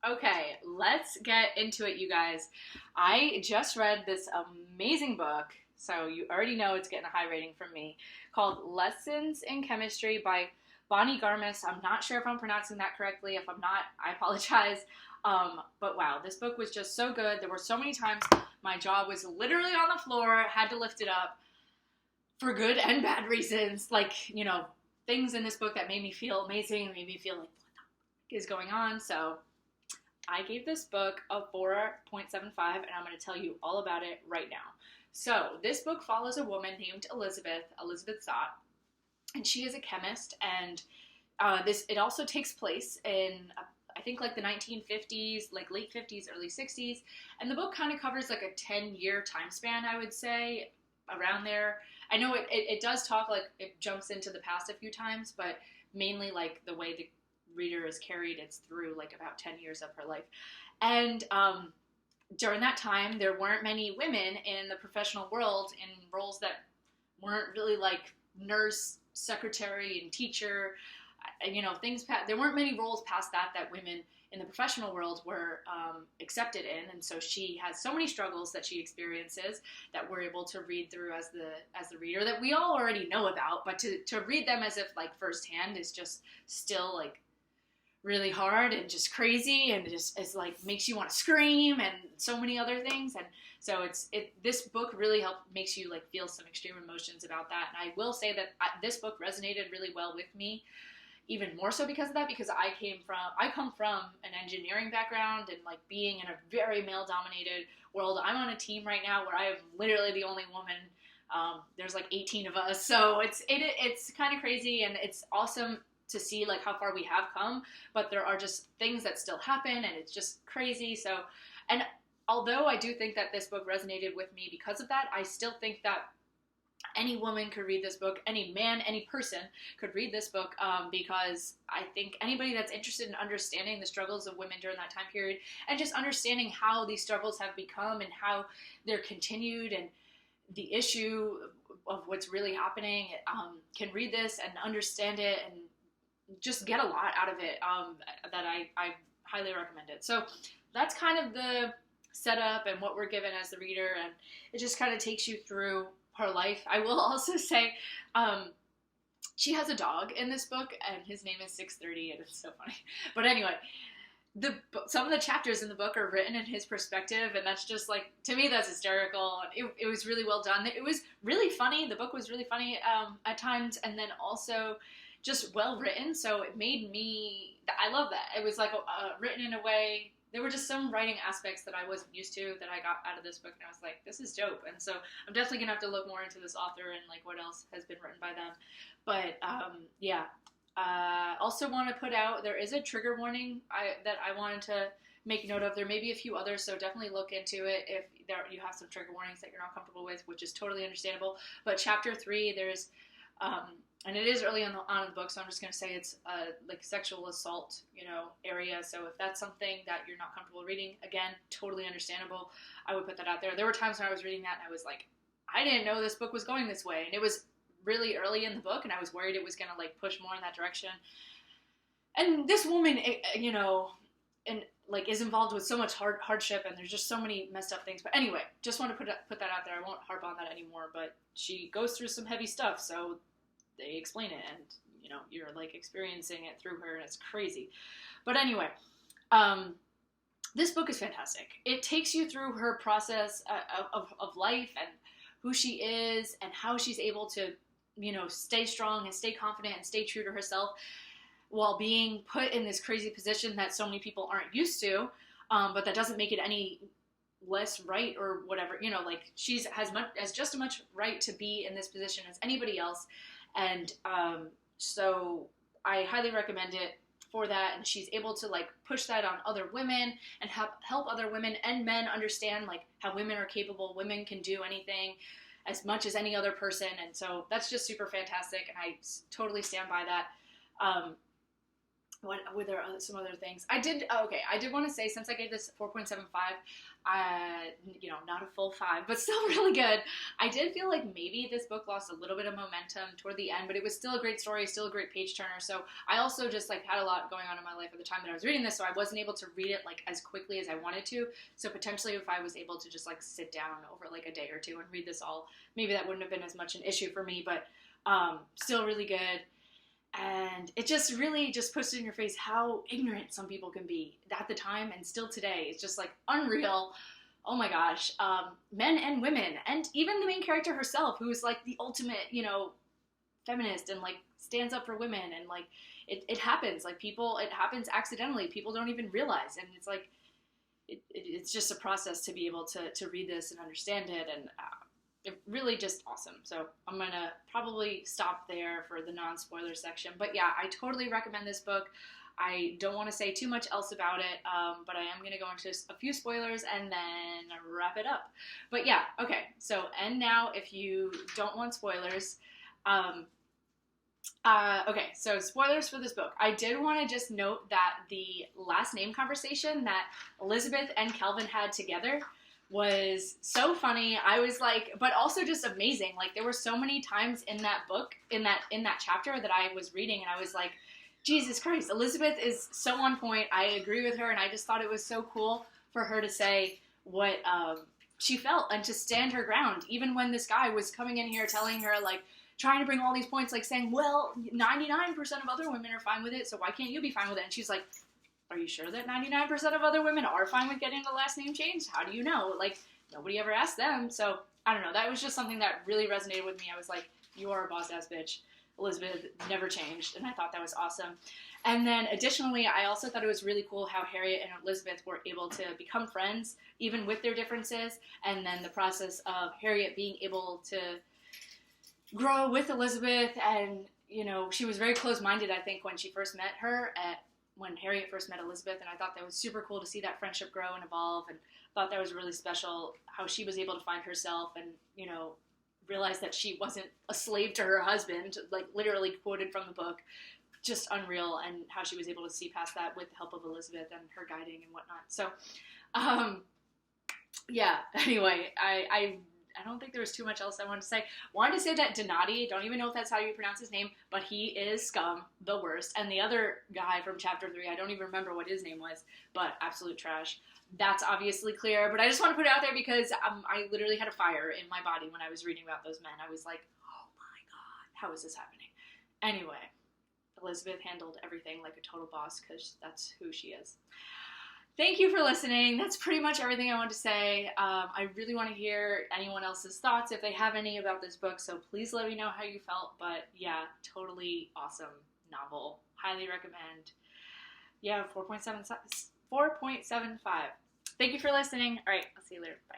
Okay, let's get into it, you guys. I just read this amazing book, so you already know it's getting a high rating from me, called Lessons in Chemistry by Bonnie Garmus. I'm not sure if I'm pronouncing that correctly. If I'm not, I apologize. But wow, this book was just so good. There were so many times my jaw was literally on the floor, had to lift it up for good and bad reasons. Things in this book that made me feel amazing, made me feel like, what the is going on? So I gave this book a 4.75, and I'm going to tell you all about it right now. So, this book follows a woman named Elizabeth Zott, and she is a chemist, and it also takes place in, I think, like the 1950s, like late 50s, early 60s, and the book kind of covers like a 10-year time span, I would say, around there. I know it does talk, like, it jumps into the past a few times, but mainly, like, the way the reader is carried, it's through like about 10 years of her life. And during that time, there weren't many women in the professional world in roles that weren't really like nurse, secretary, and teacher. There weren't many roles past that women in the professional world were accepted in, and so she has so many struggles that she experiences that we're able to read through as the reader, that we all already know about, but to read them as if like firsthand is just still like really hard and just crazy, and it's like makes you want to scream and so many other things. And so this book really makes you like feel some extreme emotions about that. And I will say that this book resonated really well with me, even more so because of that, because I come from an engineering background, and like being in a very male dominated world. I'm on a team right now where I am literally the only woman. There's like 18 of us, so it's kind of crazy, and it's awesome to see like how far we have come, but there are just things that still happen, and it's just crazy. So, and although I do think that this book resonated with me because of that, I still think that any woman could read this book, any man, any person could read this book, because I think anybody that's interested in understanding the struggles of women during that time period, and just understanding how these struggles have become and how they're continued, and the issue of what's really happening, can read this and understand it and just get a lot out of it, that I highly recommend it. So that's kind of the setup and what we're given as the reader, and it just kind of takes you through her life. I will also say, she has a dog in this book, and his name is 630, and it's so funny. But anyway, some of the chapters in the book are written in his perspective, and that's just like, to me, that's hysterical. It was really well done. It was really funny. The book was really funny at times, and then also just well written, so it made me, I love that. It was like written in a way, there were just some writing aspects that I wasn't used to that I got out of this book, and I was like, this is dope. And so I'm definitely gonna have to look more into this author and like what else has been written by them. But yeah, also want to put out, there is a trigger warning that I wanted to make note of. There may be a few others, so definitely look into it if you have some trigger warnings that you're not comfortable with, which is totally understandable. But chapter 3, there's and it is early on the book, so I'm just going to say it's like sexual assault, area. So if that's something that you're not comfortable reading, again, totally understandable. I would put that out there. There were times when I was reading that and I was like, I didn't know this book was going this way. And it was really early in the book, and I was worried it was going to like push more in that direction. And this woman, and like is involved with so much hardship, and there's just so many messed up things. But anyway, just want to put that out there. I won't harp on that anymore, but she goes through some heavy stuff, so they explain it, and you're like experiencing it through her, and it's crazy. But anyway, this book is fantastic. It takes you through her process of life, and who she is, and how she's able to stay strong and stay confident and stay true to herself while being put in this crazy position that so many people aren't used to, but that doesn't make it any less right or whatever. Like she's has just as much right to be in this position as anybody else. And so I highly recommend it for that. And she's able to like push that on other women and help other women and men understand like how women are capable. Women can do anything as much as any other person. And so that's just super fantastic. And I totally stand by that. what were there some other things? I did want to say, since I gave this 4.75, not a full 5, but still really good. I did feel like maybe this book lost a little bit of momentum toward the end, but it was still a great story, still a great page turner. So I also just like had a lot going on in my life at the time that I was reading this, so I wasn't able to read it like as quickly as I wanted to. So potentially if I was able to just like sit down over like a day or two and read this all, maybe that wouldn't have been as much an issue for me, but still really good. And it just really just puts it in your face how ignorant some people can be at the time and still today. It's just like unreal. Oh my gosh. Men and women, and even the main character herself, who's like the ultimate, feminist and like stands up for women, and like it happens. Like it happens accidentally. People don't even realize, and it's like it's just a process to be able to read this and understand it, and it really just awesome. So I'm going to probably stop there for the non-spoiler section. But yeah, I totally recommend this book. I don't want to say too much else about it, but I am going to go into a few spoilers and then wrap it up. But yeah, okay. So, and now if you don't want spoilers, okay, so spoilers for this book. I did want to just note that the last name conversation that Elizabeth and Kelvin had together was so funny. I was like, but also just amazing. Like there were so many times in that book, in that chapter that I was reading, and I was like, Jesus Christ, Elizabeth is so on point. I agree with her, and I just thought it was so cool for her to say what she felt and to stand her ground, even when this guy was coming in here telling her, like, trying to bring all these points, like saying, well, 99% of other women are fine with it, so why can't you be fine with it? And she's like, are you sure that 99% of other women are fine with getting the last name changed? How do you know? Like, nobody ever asked them. So, I don't know. That was just something that really resonated with me. I was like, you are a boss-ass bitch. Elizabeth never changed. And I thought that was awesome. And then, additionally, I also thought it was really cool how Harriet and Elizabeth were able to become friends, even with their differences. And then the process of Harriet being able to grow with Elizabeth. And, she was very close-minded, I think, when she first met her when Harriet first met Elizabeth, and I thought that was super cool to see that friendship grow and evolve, and thought that was really special how she was able to find herself and, realize that she wasn't a slave to her husband, like literally quoted from the book. Just unreal, and how she was able to see past that with the help of Elizabeth and her guiding and whatnot. So, yeah, anyway, I don't think there was too much else I wanted to say. Wanted to say that Donati, don't even know if that's how you pronounce his name, but he is scum, the worst. And the other guy from chapter 3, I don't even remember what his name was, but absolute trash. That's obviously clear, but I just want to put it out there because I literally had a fire in my body when I was reading about those men. I was like, oh my God, how is this happening? Anyway, Elizabeth handled everything like a total boss because that's who she is. Thank you for listening. That's pretty much everything I wanted to say. I really want to hear anyone else's thoughts if they have any about this book, so please let me know how you felt. But yeah, totally awesome novel. Highly recommend. Yeah, 4.75. Thank you for listening. All right, I'll see you later. Bye.